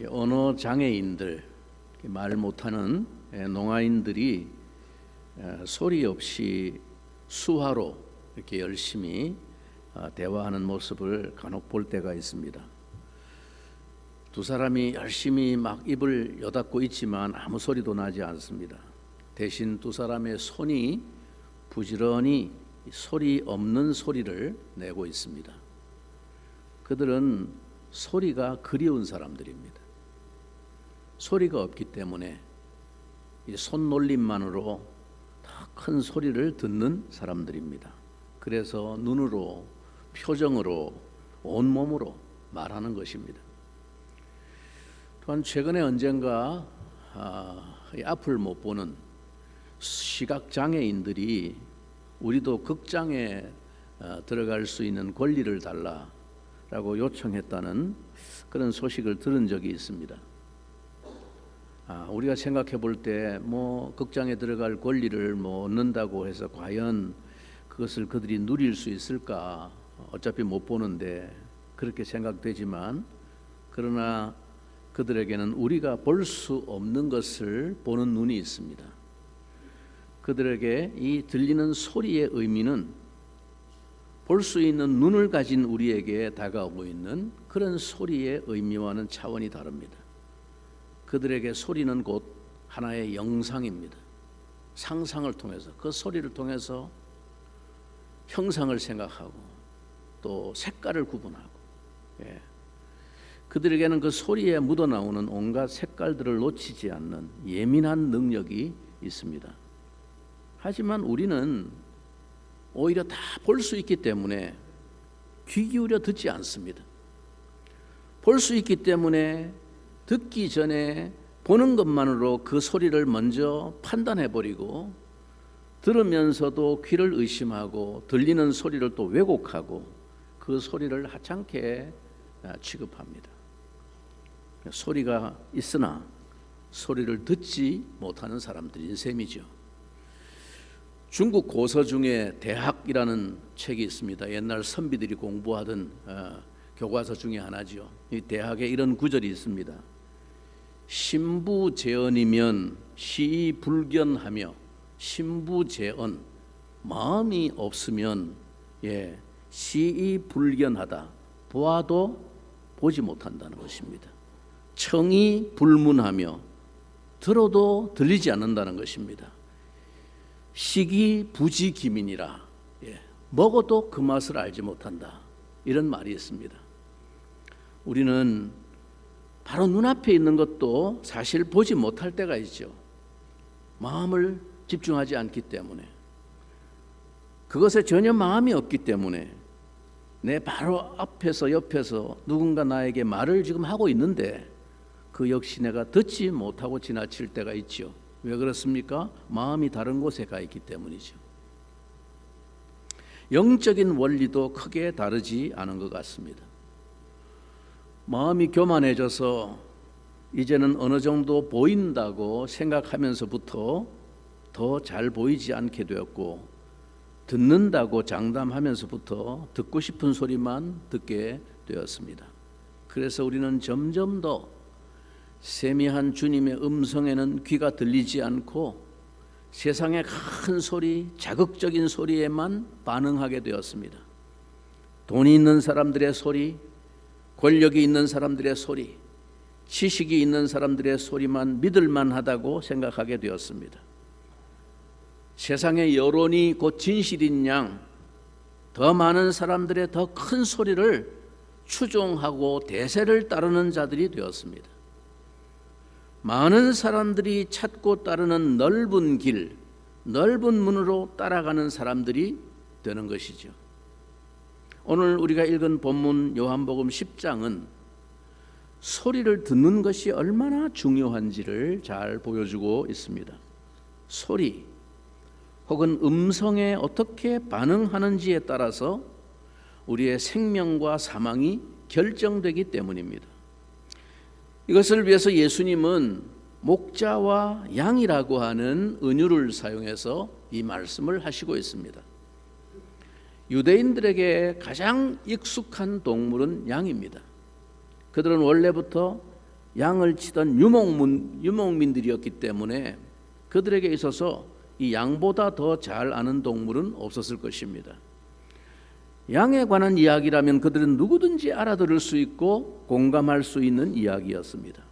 언어 장애인들, 말 못하는 농아인들이 소리 없이 수화로 이렇게 열심히 대화하는 모습을 간혹 볼 때가 있습니다. 두 사람이 열심히 막 입을 여닫고 있지만 아무 소리도 나지 않습니다. 대신 두 사람의 손이 부지런히 소리 없는 소리를 내고 있습니다. 그들은 소리가 그리운 사람들입니다. 소리가 없기 때문에 이 손놀림만으로 더 큰 소리를 듣는 사람들입니다. 그래서 눈으로, 표정으로, 온몸으로 말하는 것입니다. 또한 최근에 언젠가 앞을 못 보는 시각장애인들이 우리도 극장에 들어갈 수 있는 권리를 달라라고 요청했다는 그런 소식을 들은 적이 있습니다. 우리가 생각해 볼 때 극장에 들어갈 권리를 얻는다고 해서 과연 그것을 그들이 누릴 수 있을까? 어차피 못 보는데 그렇게 생각되지만, 그러나 그들에게는 우리가 볼 수 없는 것을 보는 눈이 있습니다. 그들에게 이 들리는 소리의 의미는 볼 수 있는 눈을 가진 우리에게 다가오고 있는 그런 소리의 의미와는 차원이 다릅니다. 그들에게 소리는 곧 하나의 영상입니다. 상상을 통해서, 그 소리를 통해서 형상을 생각하고 또 색깔을 구분하고, 그들에게는 그 소리에 묻어나오는 온갖 색깔들을 놓치지 않는 예민한 능력이 있습니다. 하지만 우리는 오히려 다 볼 수 있기 때문에 귀 기울여 듣지 않습니다. 볼 수 있기 때문에 듣기 전에 보는 것만으로 그 소리를 먼저 판단해버리고, 들으면서도 귀를 의심하고 들리는 소리를 또 왜곡하고 그 소리를 하찮게 취급합니다. 소리가 있으나 소리를 듣지 못하는 사람들인 셈이죠. 중국 고서 중에 대학이라는 책이 있습니다. 옛날 선비들이 공부하던 교과서 중에 하나죠. 이 대학에 이런 구절이 있습니다. 신부재언이면 시불견하며, 신부재언, 마음이 없으면 시불견하다, 보아도 보지 못한다는 것입니다. 청이 불문하며, 들어도 들리지 않는다는 것입니다. 식이 부지기민이라, 먹어도 그 맛을 알지 못한다, 이런 말이 있습니다. 우리는 바로 눈앞에 있는 것도 사실 보지 못할 때가 있죠. 마음을 집중하지 않기 때문에, 그것에 전혀 마음이 없기 때문에, 내 바로 앞에서 옆에서 누군가 나에게 말을 지금 하고 있는데 그 역시 내가 듣지 못하고 지나칠 때가 있죠. 왜 그렇습니까? 마음이 다른 곳에 가 있기 때문이죠. 영적인 원리도 크게 다르지 않은 것 같습니다. 마음이 교만해져서 이제는 어느 정도 보인다고 생각하면서부터 더 잘 보이지 않게 되었고, 듣는다고 장담하면서부터 듣고 싶은 소리만 듣게 되었습니다. 그래서 우리는 점점 더 세미한 주님의 음성에는 귀가 들리지 않고 세상의 큰 소리, 자극적인 소리에만 반응하게 되었습니다. 돈이 있는 사람들의 소리, 권력이 있는 사람들의 소리, 지식이 있는 사람들의 소리만 믿을만 하다고 생각하게 되었습니다. 세상의 여론이 곧 진실인 양, 더 많은 사람들의 더 큰 소리를 추종하고 대세를 따르는 자들이 되었습니다. 많은 사람들이 찾고 따르는 넓은 길, 넓은 문으로 따라가는 사람들이 되는 것이죠. 오늘 우리가 읽은 본문 요한복음 10장은 소리를 듣는 것이 얼마나 중요한지를 잘 보여주고 있습니다. 소리 혹은 음성에 어떻게 반응하는지에 따라서 우리의 생명과 사망이 결정되기 때문입니다. 이것을 위해서 예수님은 목자와 양이라고 하는 은유를 사용해서 이 말씀을 하시고 있습니다. 유대인들에게 가장 익숙한 동물은 양입니다. 그들은 원래부터 양을 치던 유목민들이었기 때문에 그들에게 있어서 이 양보다 더 잘 아는 동물은 없었을 것입니다. 양에 관한 이야기라면 그들은 누구든지 알아들을 수 있고 공감할 수 있는 이야기였습니다.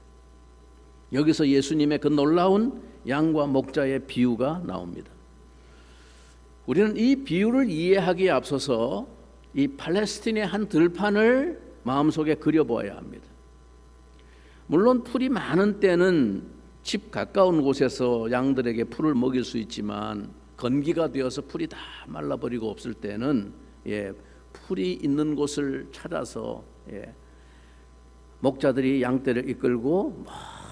여기서 예수님의 그 놀라운 양과 목자의 비유가 나옵니다. 우리는 이 비유를 이해하기에 앞서서 이 팔레스틴의 한 들판을 마음속에 그려보아야 합니다. 물론 풀이 많은 때는 집 가까운 곳에서 양들에게 풀을 먹일 수 있지만 건기가 되어서 풀이 다 말라버리고 없을 때는 풀이 있는 곳을 찾아서 목자들이 양떼를 이끌고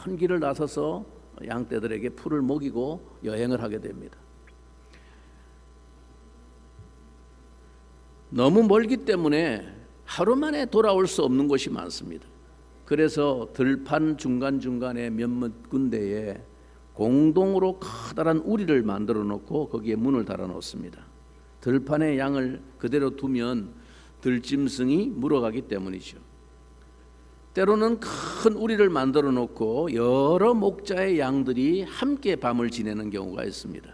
먼 길을 나서서 양떼들에게 풀을 먹이고 여행을 하게 됩니다. 너무 멀기 때문에 하루 만에 돌아올 수 없는 곳이 많습니다. 그래서 들판 중간중간에 몇몇 군데에 공동으로 커다란 우리를 만들어 놓고 거기에 문을 달아 놓습니다. 들판에 양을 그대로 두면 들짐승이 물어가기 때문이죠. 때로는 큰 우리를 만들어 놓고 여러 목자의 양들이 함께 밤을 지내는 경우가 있습니다.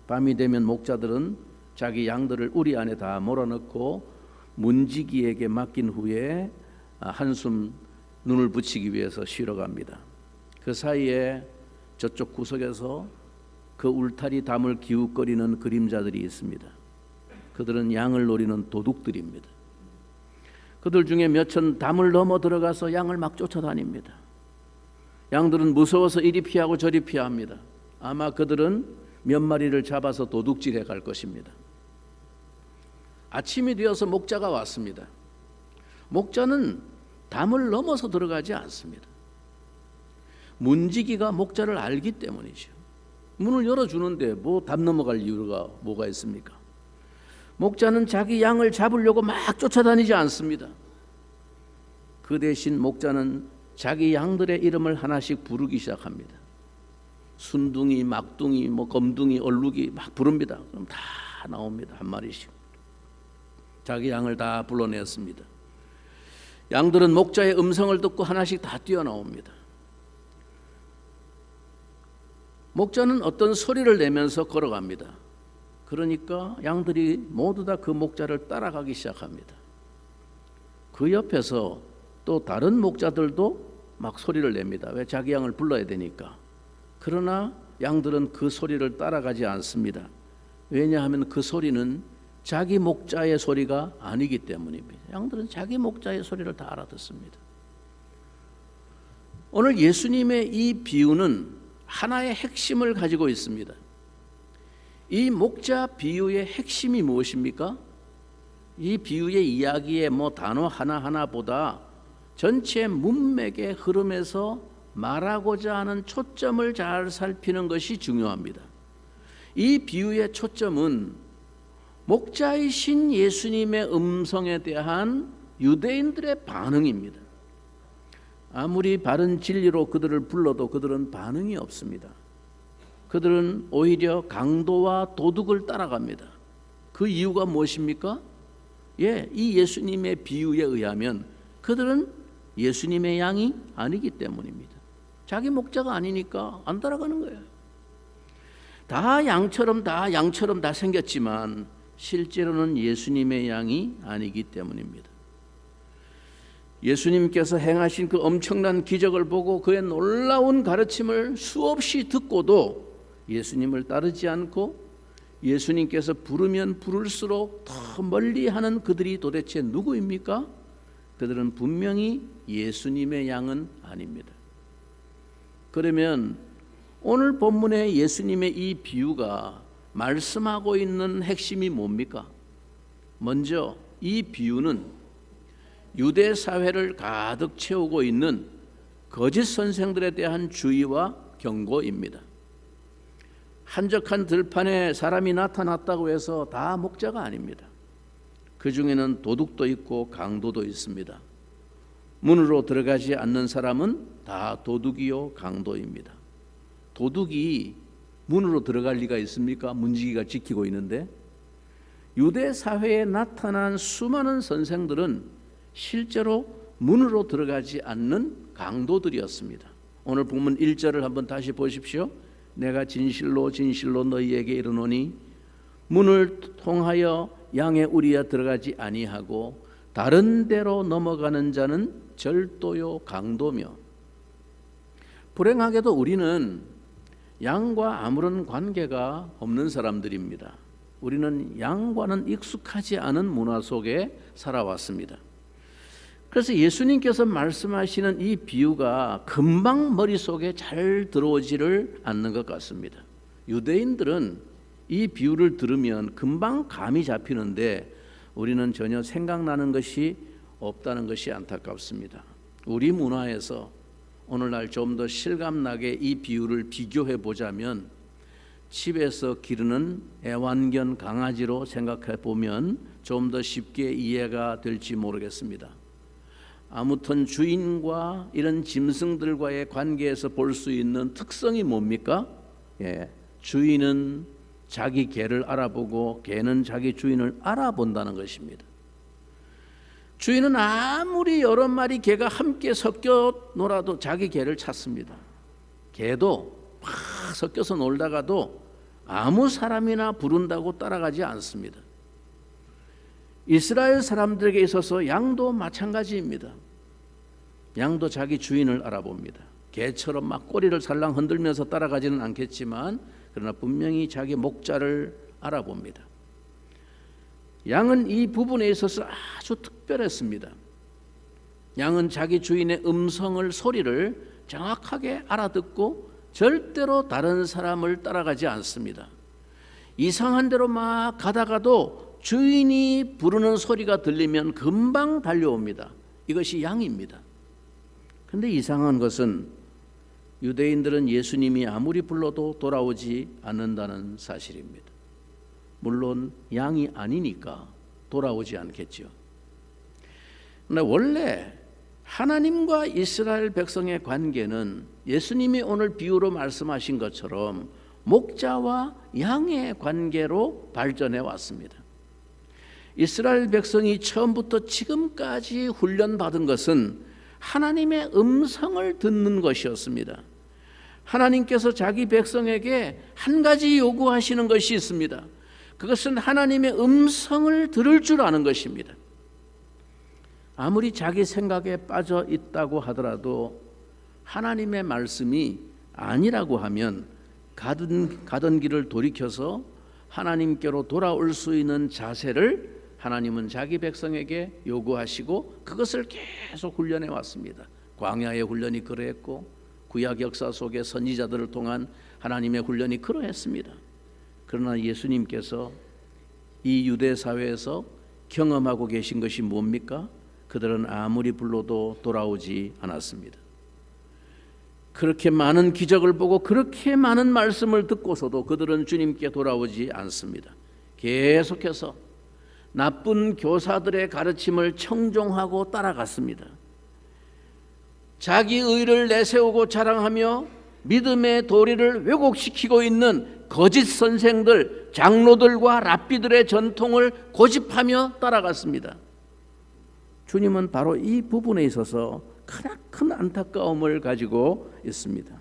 밤이 되면 목자들은 자기 양들을 우리 안에 다 몰아넣고 문지기에게 맡긴 후에 한숨 눈을 붙이기 위해서 쉬러 갑니다. 그 사이에 저쪽 구석에서 그 울타리 담을 기웃거리는 그림자들이 있습니다. 그들은 양을 노리는 도둑들입니다. 그들 중에 몇천 담을 넘어 들어가서 양을 막 쫓아다닙니다. 양들은 무서워서 이리 피하고 저리 피합니다. 아마 그들은 몇 마리를 잡아서 도둑질해 갈 것입니다. 아침이 되어서 목자가 왔습니다. 목자는 담을 넘어서 들어가지 않습니다. 문지기가 목자를 알기 때문이죠. 문을 열어주는데 담 넘어갈 이유가 뭐가 있습니까? 목자는 자기 양을 잡으려고 막 쫓아다니지 않습니다. 그 대신 목자는 자기 양들의 이름을 하나씩 부르기 시작합니다. 순둥이, 막둥이, 검둥이, 얼룩이 막 부릅니다. 그럼 다 나옵니다. 한 마리씩. 자기 양을 다 불러냈습니다. 양들은 목자의 음성을 듣고 하나씩 다 뛰어나옵니다. 목자는 어떤 소리를 내면서 걸어갑니다. 그러니까 양들이 모두 다 그 목자를 따라가기 시작합니다. 그 옆에서 또 다른 목자들도 막 소리를 냅니다. 왜? 자기 양을 불러야 되니까. 그러나 양들은 그 소리를 따라가지 않습니다. 왜냐하면 그 소리는 자기 목자의 소리가 아니기 때문입니다. 양들은 자기 목자의 소리를 다 알아듣습니다. 오늘 예수님의 이 비유는 하나의 핵심을 가지고 있습니다. 이 목자 비유의 핵심이 무엇입니까? 이 비유의 이야기의 단어 하나하나보다 전체 문맥의 흐름에서 말하고자 하는 초점을 잘 살피는 것이 중요합니다. 이 비유의 초점은 목자이신 예수님의 음성에 대한 유대인들의 반응입니다. 아무리 바른 진리로 그들을 불러도 그들은 반응이 없습니다. 그들은 오히려 강도와 도둑을 따라갑니다. 그 이유가 무엇입니까? 이 예수님의 비유에 의하면 그들은 예수님의 양이 아니기 때문입니다. 자기 목자가 아니니까 안 따라가는 거예요. 다 양처럼 다 생겼지만 실제로는 예수님의 양이 아니기 때문입니다. 예수님께서 행하신 그 엄청난 기적을 보고 그의 놀라운 가르침을 수없이 듣고도 예수님을 따르지 않고 예수님께서 부르면 부를수록 더 멀리하는 그들이 도대체 누구입니까? 그들은 분명히 예수님의 양은 아닙니다. 그러면 오늘 본문의 예수님의 이 비유가 말씀하고 있는 핵심이 뭡니까? 먼저 이 비유는 유대 사회를 가득 채우고 있는 거짓 선생들에 대한 주의와 경고입니다. 한적한 들판에 사람이 나타났다고 해서 다 목자가 아닙니다. 그 중에는 도둑도 있고 강도도 있습니다. 문으로 들어가지 않는 사람은 다 도둑이요 강도입니다. 도둑이 문으로 들어갈 리가 있습니까? 문지기가 지키고 있는데. 유대 사회에 나타난 수많은 선생들은 실제로 문으로 들어가지 않는 강도들이었습니다. 오늘 본문 1절을 한번 다시 보십시오. 내가 진실로 진실로 너희에게 이르노니 문을 통하여 양의 우리에 들어가지 아니하고 다른 데로 넘어가는 자는 절도요 강도며. 불행하게도 우리는 양과 아무런 관계가 없는 사람들입니다. 우리는 양과는 익숙하지 않은 문화 속에 살아왔습니다. 그래서 예수님께서 말씀하시는 이 비유가 금방 머릿속에 잘 들어오지를 않는 것 같습니다. 유대인들은 이 비유를 들으면 금방 감이 잡히는데 우리는 전혀 생각나는 것이 없다는 것이 안타깝습니다. 우리 문화에서 오늘날 좀 더 실감나게 이 비유를 비교해 보자면 집에서 기르는 애완견 강아지로 생각해 보면 좀 더 쉽게 이해가 될지 모르겠습니다. 아무튼 주인과 이런 짐승들과의 관계에서 볼 수 있는 특성이 뭡니까? 주인은 자기 개를 알아보고 개는 자기 주인을 알아본다는 것입니다. 주인은 아무리 여러 마리 개가 함께 섞여 놀아도 자기 개를 찾습니다. 개도 막 섞여서 놀다가도 아무 사람이나 부른다고 따라가지 않습니다. 이스라엘 사람들에게 있어서 양도 마찬가지입니다. 양도 자기 주인을 알아봅니다. 개처럼 막 꼬리를 살랑 흔들면서 따라가지는 않겠지만 그러나 분명히 자기 목자를 알아봅니다. 양은 이 부분에 있어서 아주 특별했습니다. 양은 자기 주인의 음성을, 소리를 정확하게 알아듣고 절대로 다른 사람을 따라가지 않습니다. 이상한 데로 막 가다가도 주인이 부르는 소리가 들리면 금방 달려옵니다. 이것이 양입니다. 그런데 이상한 것은 유대인들은 예수님이 아무리 불러도 돌아오지 않는다는 사실입니다. 물론 양이 아니니까 돌아오지 않겠죠. 그런데 원래 하나님과 이스라엘 백성의 관계는 예수님이 오늘 비유로 말씀하신 것처럼 목자와 양의 관계로 발전해 왔습니다. 이스라엘 백성이 처음부터 지금까지 훈련받은 것은 하나님의 음성을 듣는 것이었습니다. 하나님께서 자기 백성에게 한 가지 요구하시는 것이 있습니다. 그것은 하나님의 음성을 들을 줄 아는 것입니다. 아무리 자기 생각에 빠져 있다고 하더라도 하나님의 말씀이 아니라고 하면 가던 길을 돌이켜서 하나님께로 돌아올 수 있는 자세를 하나님은 자기 백성에게 요구하시고 그것을 계속 훈련해 왔습니다. 광야의 훈련이 그러했고 구약 역사 속의 선지자들을 통한 하나님의 훈련이 그러했습니다. 그러나 예수님께서 이 유대 사회에서 경험하고 계신 것이 뭡니까? 그들은 아무리 불러도 돌아오지 않았습니다. 그렇게 많은 기적을 보고 그렇게 많은 말씀을 듣고서도 그들은 주님께 돌아오지 않습니다. 계속해서 나쁜 교사들의 가르침을 청종하고 따라갔습니다. 자기 의를 내세우고 자랑하며 믿음의 도리를 왜곡시키고 있는 거짓 선생들, 장로들과 랍비들의 전통을 고집하며 따라갔습니다. 주님은 바로 이 부분에 있어서 크나큰 안타까움을 가지고 있습니다.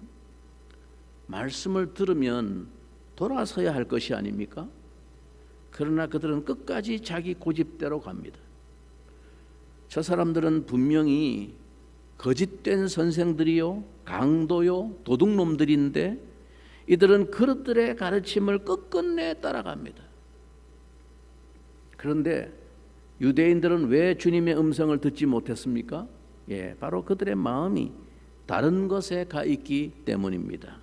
말씀을 들으면 돌아서야 할 것이 아닙니까? 그러나 그들은 끝까지 자기 고집대로 갑니다. 저 사람들은 분명히 거짓된 선생들이요, 강도요, 도둑놈들인데 이들은 그들의 가르침을 끝끝내 따라갑니다. 그런데 유대인들은 왜 주님의 음성을 듣지 못했습니까? 바로 그들의 마음이 다른 것에 가 있기 때문입니다.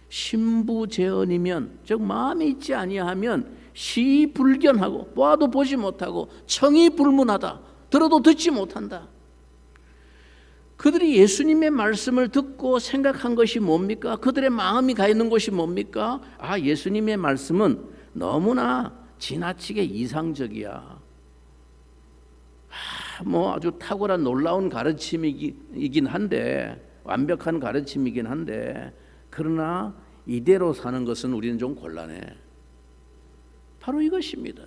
신부재언이면 즉 마음이 있지 아니하면 시불견하고 보아도 보지 못하고 청이 불문하다. 들어도 듣지 못한다. 그들이 예수님의 말씀을 듣고 생각한 것이 뭡니까? 그들의 마음이 가 있는 것이 뭡니까? 예수님의 말씀은 너무나 지나치게 이상적이야. 아주 탁월한 놀라운 가르침이긴 한데, 완벽한 가르침이긴 한데, 그러나 이대로 사는 것은 우리는 좀 곤란해. 바로 이것입니다.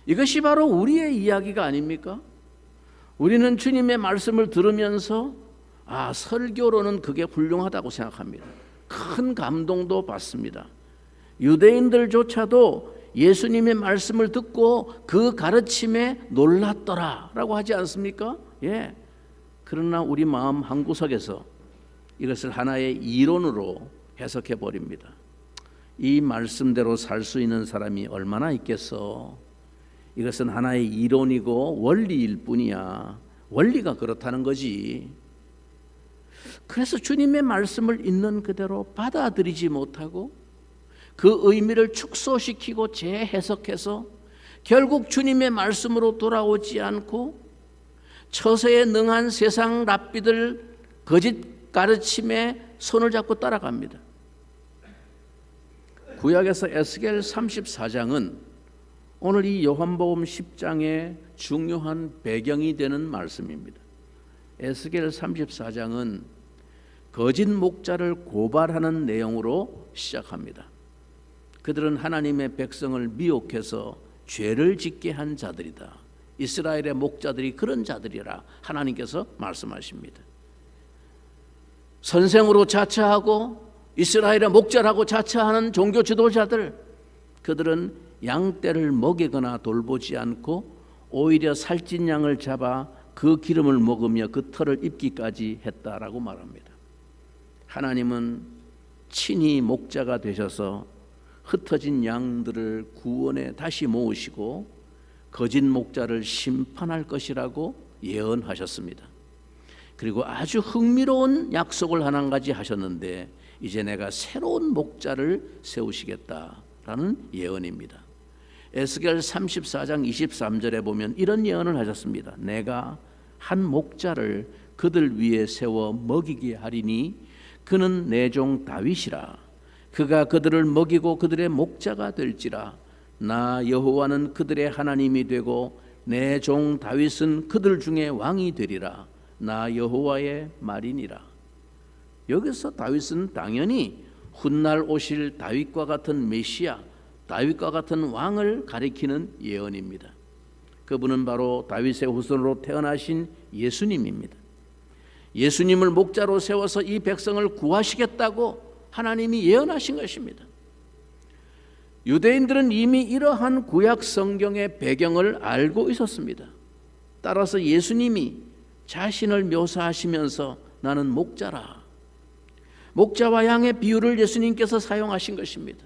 이것이 바로 우리의 이야기가 아닙니까? 우리는 주님의 말씀을 들으면서 설교로는 그게 훌륭하다고 생각합니다. 큰 감동도 받습니다. 유대인들조차도 예수님의 말씀을 듣고 그 가르침에 놀랐더라라고 하지 않습니까? 예. 그러나 우리 마음 한구석에서 이것을 하나의 이론으로 해석해 버립니다. 이 말씀대로 살 수 있는 사람이 얼마나 있겠어? 이것은 하나의 이론이고 원리일 뿐이야. 원리가 그렇다는 거지. 그래서 주님의 말씀을 있는 그대로 받아들이지 못하고 그 의미를 축소시키고 재해석해서 결국 주님의 말씀으로 돌아오지 않고 처세에 능한 세상 랍비들 거짓 가르침에 손을 잡고 따라갑니다. 구약에서 에스겔 34장은 오늘 이 요한복음 10장의 중요한 배경이 되는 말씀입니다. 에스겔 34장은 거짓 목자를 고발하는 내용으로 시작합니다. 그들은 하나님의 백성을 미혹해서 죄를 짓게 한 자들이다. 이스라엘의 목자들이 그런 자들이라 하나님께서 말씀하십니다. 선생으로 자처하고 이스라엘의 목자라고 자처하는 종교 지도자들, 그들은 양떼를 먹이거나 돌보지 않고 오히려 살찐 양을 잡아 그 기름을 먹으며 그 털을 입기까지 했다라고 말합니다. 하나님은 친히 목자가 되셔서 흩어진 양들을 구원에 다시 모으시고 거짓 목자를 심판할 것이라고 예언하셨습니다. 그리고 아주 흥미로운 약속을 한 가지 하셨는데, 이제 내가 새로운 목자를 세우시겠다라는 예언입니다. 에스겔 34장 23절에 보면 이런 예언을 하셨습니다. 내가 한 목자를 그들 위에 세워 먹이게 하리니 그는 내 종 다윗이라. 그가 그들을 먹이고 그들의 목자가 될지라. 나 여호와는 그들의 하나님이 되고 내 종 다윗은 그들 중에 왕이 되리라. 나 여호와의 말이니라. 여기서 다윗은 당연히 훗날 오실 다윗과 같은 메시아, 다윗과 같은 왕을 가리키는 예언입니다. 그분은 바로 다윗의 후손으로 태어나신 예수님입니다. 예수님을 목자로 세워서 이 백성을 구하시겠다고 하나님이 예언하신 것입니다. 유대인들은 이미 이러한 구약 성경의 배경을 알고 있었습니다. 따라서 예수님이 자신을 묘사하시면서 나는 목자라, 목자와 양의 비유를 예수님께서 사용하신 것입니다.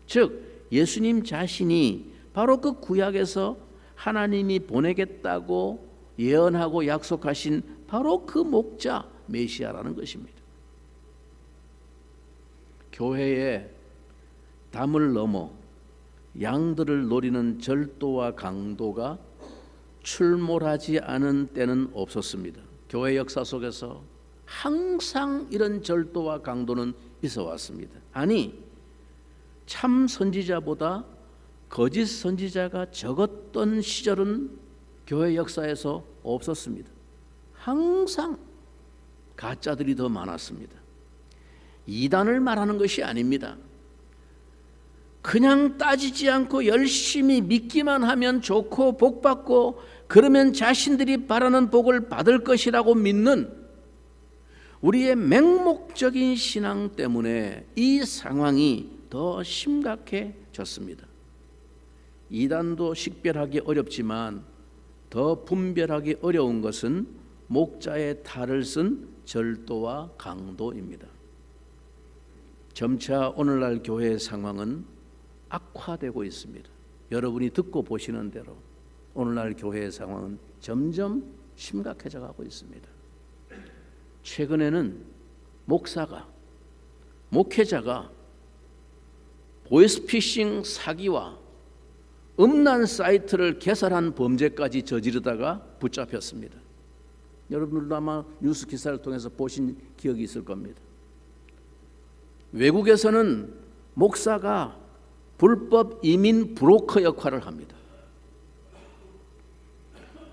즉 예수님 자신이 바로 그 구약에서 하나님이 보내겠다고 예언하고 약속하신 바로 그 목자 메시아라는 것입니다. 교회에 담을 넘어 양들을 노리는 절도와 강도가 출몰하지 않은 때는 없었습니다. 교회 역사 속에서 항상 이런 절도와 강도는 있어 왔습니다. 아니, 참 선지자보다 거짓 선지자가 적었던 시절은 교회 역사에서 없었습니다. 항상 가짜들이 더 많았습니다. 이단을 말하는 것이 아닙니다. 그냥 따지지 않고 열심히 믿기만 하면 좋고 복받고 그러면 자신들이 바라는 복을 받을 것이라고 믿는 우리의 맹목적인 신앙 때문에 이 상황이 더 심각해졌습니다. 이단도 식별하기 어렵지만 더 분별하기 어려운 것은 목자의 탈을 쓴 절도와 강도입니다. 점차 오늘날 교회의 상황은 악화되고 있습니다. 여러분이 듣고 보시는 대로 오늘날 교회의 상황은 점점 심각해져 가고 있습니다. 최근에는 목회자가 보이스피싱 사기와 음란 사이트를 개설한 범죄까지 저지르다가 붙잡혔습니다. 여러분들도 아마 뉴스 기사를 통해서 보신 기억이 있을 겁니다. 외국에서는 목사가 불법 이민 브로커 역할을 합니다.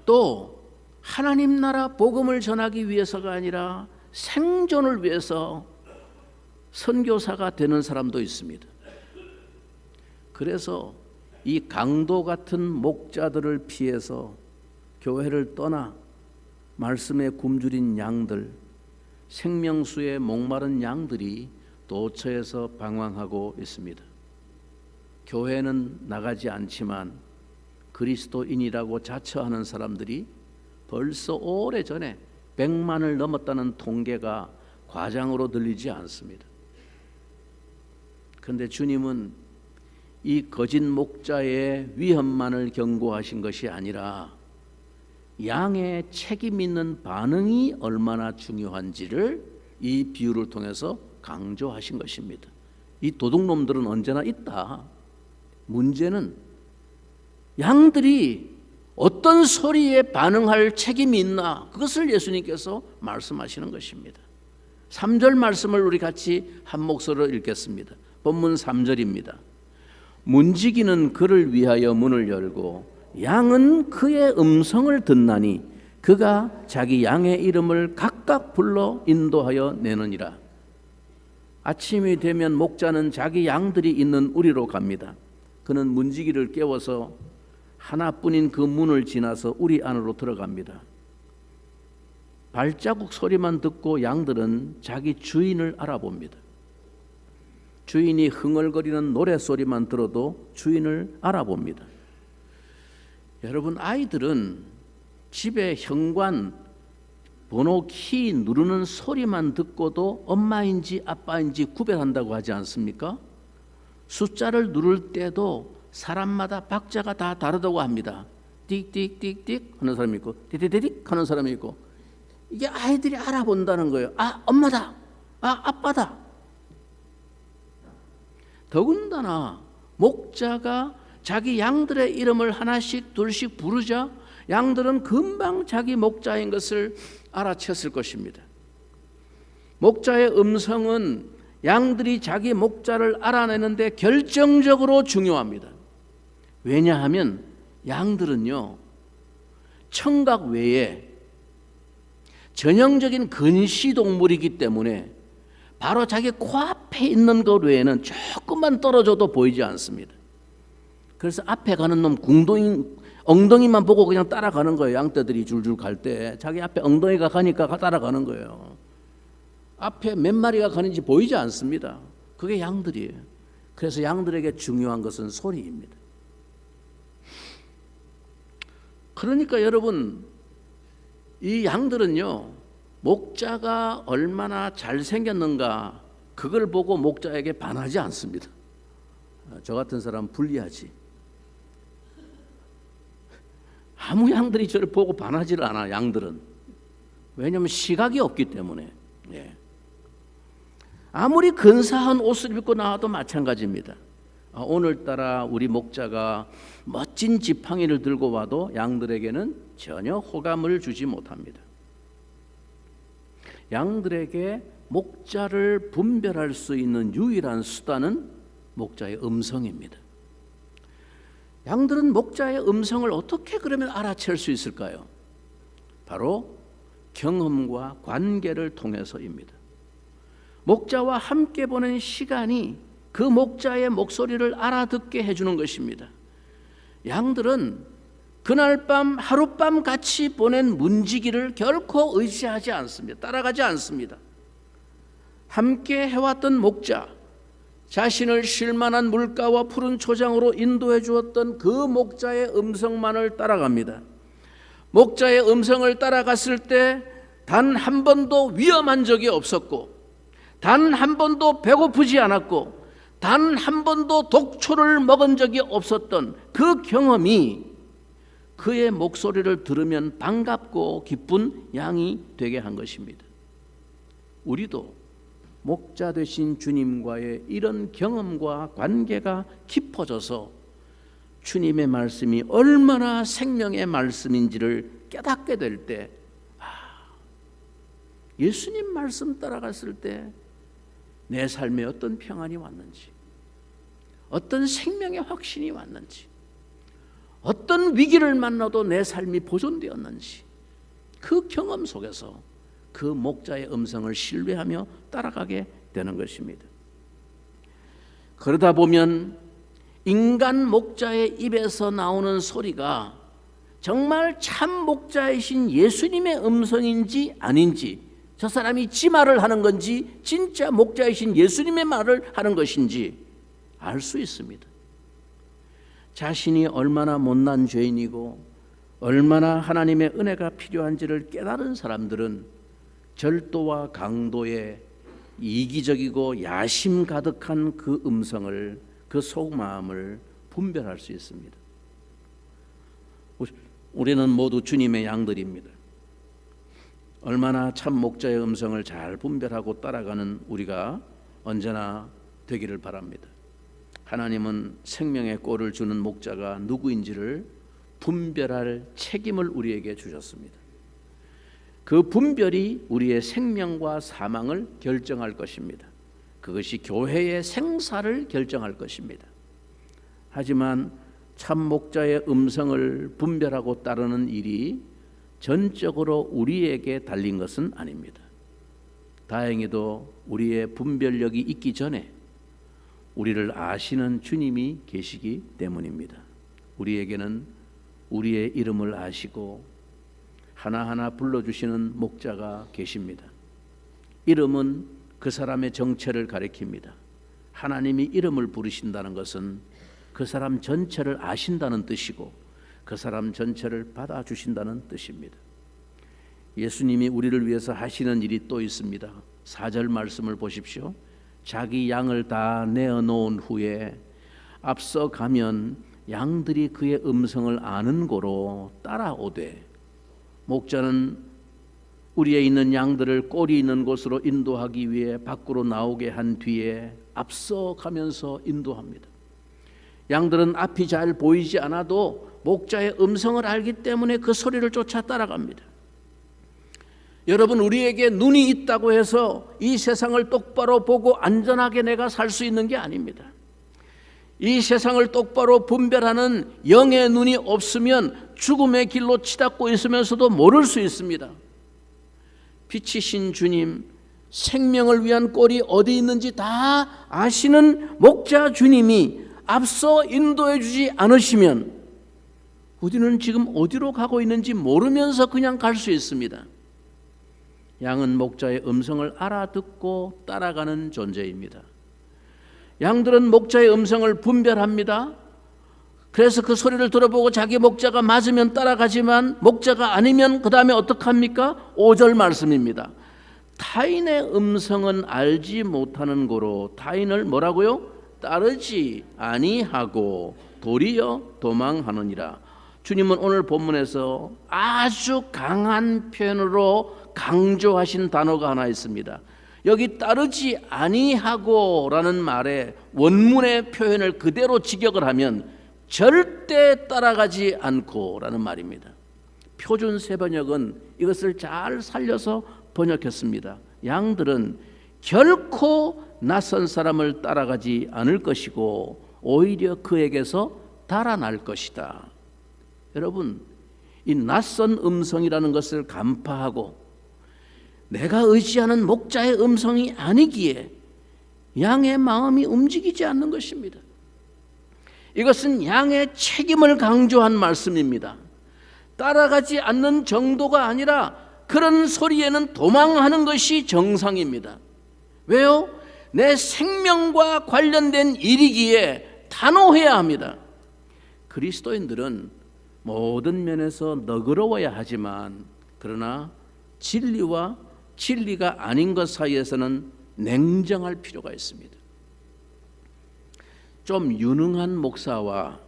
또 하나님 나라 복음을 전하기 위해서가 아니라 생존을 위해서 선교사가 되는 사람도 있습니다. 그래서 이 강도 같은 목자들을 피해서 교회를 떠나 말씀에 굶주린 양들, 생명수에 목마른 양들이 도처에서 방황하고 있습니다. 교회는 나가지 않지만 그리스도인이라고 자처하는 사람들이 벌써 오래전에 100만을 넘었다는 통계가 과장으로 들리지 않습니다. 그런데 주님은 이 거짓 목자의 위험만을 경고하신 것이 아니라 양의 책임 있는 반응이 얼마나 중요한지를 이 비유를 통해서 강조하신 것입니다. 이 도둑놈들은 언제나 있다. 문제는 양들이 어떤 소리에 반응할 책임이 있나, 그것을 예수님께서 말씀하시는 것입니다. 3절 말씀을 우리 같이 한 목소리로 읽겠습니다. 본문 3절입니다. 문지기는 그를 위하여 문을 열고 양은 그의 음성을 듣나니 그가 자기 양의 이름을 각각 불러 인도하여 내느니라. 아침이 되면 목자는 자기 양들이 있는 우리로 갑니다. 그는 문지기를 깨워서 하나뿐인 그 문을 지나서 우리 안으로 들어갑니다. 발자국 소리만 듣고 양들은 자기 주인을 알아봅니다. 주인이 흥얼거리는 노랫소리만 들어도 주인을 알아봅니다. 여러분, 아이들은 집에 현관 번호 키 누르는 소리만 듣고도 엄마인지 아빠인지 구별한다고 하지 않습니까? 숫자를 누를 때도 사람마다 박자가 다 다르다고 합니다. 띡띡띡띡 하는 사람이 있고 띡띡띡 하는 사람이 있고, 이게 아이들이 알아본다는 거예요. 아, 엄마다. 아, 아빠다. 더군다나 목자가 자기 양들의 이름을 하나씩 둘씩 부르자 양들은 금방 자기 목자인 것을 알아챘을 것입니다. 목자의 음성은 양들이 자기 목자를 알아내는데 결정적으로 중요합니다. 왜냐하면 양들은요, 청각 외에 전형적인 근시동물이기 때문에 바로 자기 코앞에 있는 것 외에는 조금만 떨어져도 보이지 않습니다. 그래서 앞에 가는 놈 엉덩이만 보고 그냥 따라가는 거예요. 양떼들이 줄줄 갈 때 자기 앞에 엉덩이가 가니까 따라가는 거예요. 앞에 몇 마리가 가는지 보이지 않습니다. 그게 양들이에요. 그래서 양들에게 중요한 것은 소리입니다. 그러니까 여러분, 이 양들은요, 목자가 얼마나 잘생겼는가 그걸 보고 목자에게 반하지 않습니다. 저 같은 사람 불리하지. 아무 양들이 저를 보고 반하지를 않아. 양들은. 왜냐하면 시각이 없기 때문에. 예. 아무리 근사한 옷을 입고 나와도 마찬가지입니다. 오늘따라 우리 목자가 멋진 지팡이를 들고 와도 양들에게는 전혀 호감을 주지 못합니다. 양들에게 목자를 분별할 수 있는 유일한 수단은 목자의 음성입니다. 양들은 목자의 음성을 어떻게 그러면 알아챌 수 있을까요? 바로 경험과 관계를 통해서입니다. 목자와 함께 보낸 시간이 그 목자의 목소리를 알아듣게 해주는 것입니다. 양들은 그날 밤 하룻밤 같이 보낸 문지기를 결코 의지하지 않습니다. 따라가지 않습니다. 함께 해왔던 목자, 자신을 쉴만한 물가와 푸른 초장으로 인도해 주었던 그 목자의 음성만을 따라갑니다. 목자의 음성을 따라갔을 때 단 한 번도 위험한 적이 없었고, 단 한 번도 배고프지 않았고, 단 한 번도 독초를 먹은 적이 없었던 그 경험이 그의 목소리를 들으면 반갑고 기쁜 양이 되게 한 것입니다. 우리도 목자 되신 주님과의 이런 경험과 관계가 깊어져서 주님의 말씀이 얼마나 생명의 말씀인지를 깨닫게 될 때, 예수님 말씀 따라갔을 때 내 삶에 어떤 평안이 왔는지, 어떤 생명의 확신이 왔는지, 어떤 위기를 만나도 내 삶이 보존되었는지, 그 경험 속에서 그 목자의 음성을 신뢰하며 따라가게 되는 것입니다. 그러다 보면 인간 목자의 입에서 나오는 소리가 정말 참 목자이신 예수님의 음성인지 아닌지 저 사람이 지 말을 하는 건지 진짜 목자이신 예수님의 말을 하는 것인지 알 수 있습니다. 자신이 얼마나 못난 죄인이고 얼마나 하나님의 은혜가 필요한지를 깨달은 사람들은 절도와 강도의 이기적이고 야심 가득한 그 음성을, 그 속마음을 분별할 수 있습니다. 우리는 모두 주님의 양들입니다. 얼마나 참 목자의 음성을 잘 분별하고 따라가는 우리가 언제나 되기를 바랍니다. 하나님은 생명의 꼴을 주는 목자가 누구인지를 분별할 책임을 우리에게 주셨습니다. 그 분별이 우리의 생명과 사망을 결정할 것입니다. 그것이 교회의 생사를 결정할 것입니다. 하지만 참 목자의 음성을 분별하고 따르는 일이 전적으로 우리에게 달린 것은 아닙니다. 다행히도 우리의 분별력이 있기 전에 우리를 아시는 주님이 계시기 때문입니다. 우리에게는 우리의 이름을 아시고 하나하나 불러주시는 목자가 계십니다. 이름은 그 사람의 정체를 가리킵니다. 하나님이 이름을 부르신다는 것은 그 사람 전체를 아신다는 뜻이고 그 사람 전체를 받아주신다는 뜻입니다. 예수님이 우리를 위해서 하시는 일이 또 있습니다. 4절 말씀을 보십시오. 자기 양을 다 내어놓은 후에 앞서 가면 양들이 그의 음성을 아는 고로 따라오되, 목자는 우리에 있는 양들을 꼴이 있는 곳으로 인도하기 위해 밖으로 나오게 한 뒤에 앞서 가면서 인도합니다. 양들은 앞이 잘 보이지 않아도 목자의 음성을 알기 때문에 그 소리를 쫓아 따라갑니다. 여러분, 우리에게 눈이 있다고 해서 이 세상을 똑바로 보고 안전하게 내가 살 수 있는 게 아닙니다. 이 세상을 똑바로 분별하는 영의 눈이 없으면 죽음의 길로 치닫고 있으면서도 모를 수 있습니다. 빛이신 주님, 생명을 위한 꼴이 어디 있는지 다 아시는 목자 주님이 앞서 인도해 주지 않으시면 우리는 지금 어디로 가고 있는지 모르면서 그냥 갈 수 있습니다. 양은 목자의 음성을 알아듣고 따라가는 존재입니다. 양들은 목자의 음성을 분별합니다. 그래서 그 소리를 들어보고 자기 목자가 맞으면 따라가지만 목자가 아니면 그 다음에 어떡합니까? 5절 말씀입니다. 타인의 음성은 알지 못하는 고로 타인을 뭐라고요? 따르지 아니하고 도리어 도망하느니라. 주님은 오늘 본문에서 아주 강한 표현으로 강조하신 단어가 하나 있습니다. 여기 따르지 아니하고 라는 말에 원문의 표현을 그대로 직역을 하면 절대 따라가지 않고 라는 말입니다. 표준 세번역은 이것을 잘 살려서 번역했습니다. 양들은 결코 낯선 사람을 따라가지 않을 것이고 오히려 그에게서 달아날 것이다. 여러분, 이 낯선 음성이라는 것을 간파하고 내가 의지하는 목자의 음성이 아니기에 양의 마음이 움직이지 않는 것입니다. 이것은 양의 책임을 강조한 말씀입니다. 따라가지 않는 정도가 아니라 그런 소리에는 도망하는 것이 정상입니다. 왜요? 내 생명과 관련된 일이기에 단호해야 합니다. 그리스도인들은 모든 면에서 너그러워야 하지만 그러나 진리와 진리가 아닌 것 사이에서는 냉정할 필요가 있습니다. 좀 유능한 목사와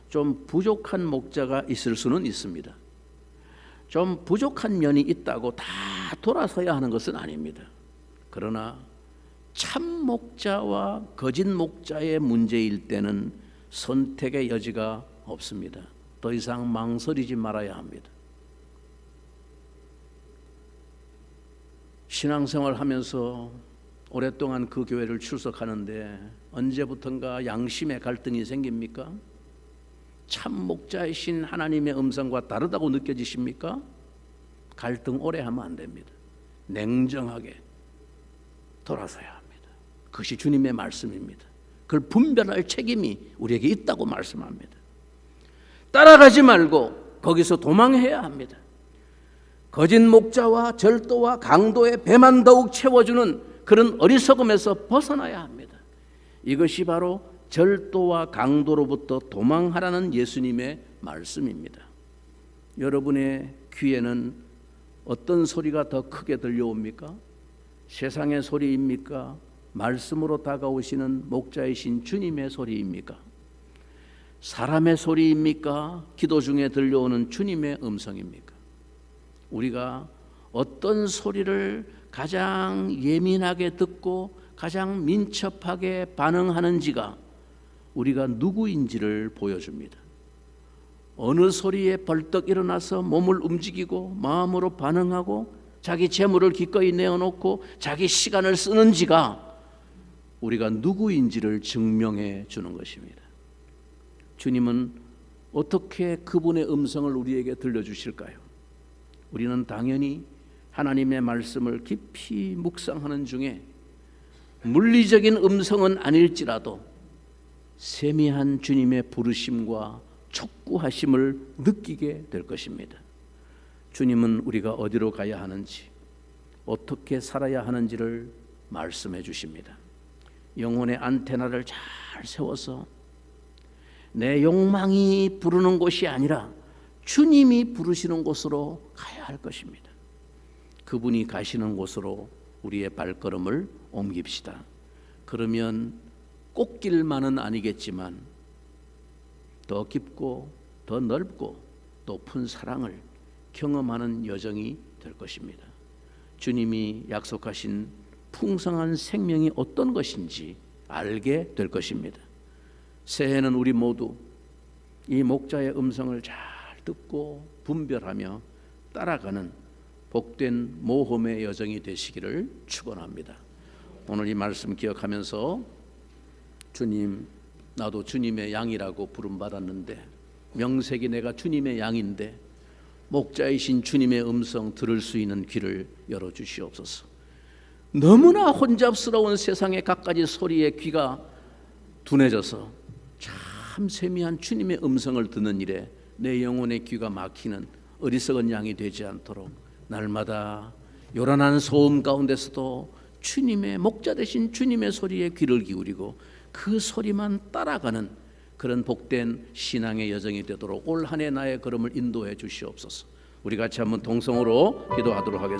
좀 부족한 목자가 있을 수는 있습니다. 좀 부족한 면이 있다고 다 돌아서야 하는 것은 아닙니다. 그러나 참 목자와 거짓 목자의 문제일 때는 선택의 여지가 없습니다. 더 이상 망설이지 말아야 합니다. 신앙생활 하면서 오랫동안 그 교회를 출석하는데 언제부턴가 양심의 갈등이 생깁니까? 참 목자이신 하나님의 음성과 다르다고 느껴지십니까? 갈등 오래 하면 안 됩니다. 냉정하게 돌아서야 합니다. 그것이 주님의 말씀입니다. 그걸 분별할 책임이 우리에게 있다고 말씀합니다. 따라가지 말고 거기서 도망해야 합니다. 거짓 목자와 절도와 강도의 배만 더욱 채워주는 그런 어리석음에서 벗어나야 합니다. 이것이 바로 절도와 강도로부터 도망하라는 예수님의 말씀입니다. 여러분의 귀에는 어떤 소리가 더 크게 들려옵니까? 세상의 소리입니까? 말씀으로 다가오시는 목자이신 주님의 소리입니까? 사람의 소리입니까? 기도 중에 들려오는 주님의 음성입니까? 우리가 어떤 소리를 가장 예민하게 듣고 가장 민첩하게 반응하는지가 우리가 누구인지를 보여줍니다. 어느 소리에 벌떡 일어나서 몸을 움직이고 마음으로 반응하고 자기 재물을 기꺼이 내어놓고 자기 시간을 쓰는지가 우리가 누구인지를 증명해 주는 것입니다. 주님은 어떻게 그분의 음성을 우리에게 들려주실까요? 우리는 당연히 하나님의 말씀을 깊이 묵상하는 중에 물리적인 음성은 아닐지라도 세미한 주님의 부르심과 촉구하심을 느끼게 될 것입니다. 주님은 우리가 어디로 가야 하는지, 어떻게 살아야 하는지를 말씀해 주십니다. 영혼의 안테나를 잘 세워서 내 욕망이 부르는 곳이 아니라 주님이 부르시는 곳으로 가야 할 것입니다. 그분이 가시는 곳으로 우리의 발걸음을 옮깁시다. 그러면 꽃길만은 아니겠지만 더 깊고 더 넓고 높은 사랑을 경험하는 여정이 될 것입니다. 주님이 약속하신 풍성한 생명이 어떤 것인지 알게 될 것입니다. 새해는 우리 모두 이 목자의 음성을 잘 듣고 분별하며 따라가는 복된 모험의 여정이 되시기를 축원합니다. 오늘 이 말씀 기억하면서 주님, 나도 주님의 양이라고 부름받았는데 명색이 내가 주님의 양인데 목자이신 주님의 음성 들을 수 있는 귀를 열어주시옵소서. 너무나 혼잡스러운 세상의 갖가지 소리에 귀가 둔해져서 참 세미한 주님의 음성을 듣는 일에 내 영혼의 귀가 막히는 어리석은 양이 되지 않도록 날마다 요란한 소음 가운데서도 주님의 목자 되신 주님의 소리에 귀를 기울이고 그 소리만 따라가는 그런 복된 신앙의 여정이 되도록 올 한 해 나의 걸음을 인도해 주시옵소서. 우리 같이 한번 동성으로 기도하도록 하겠습니다.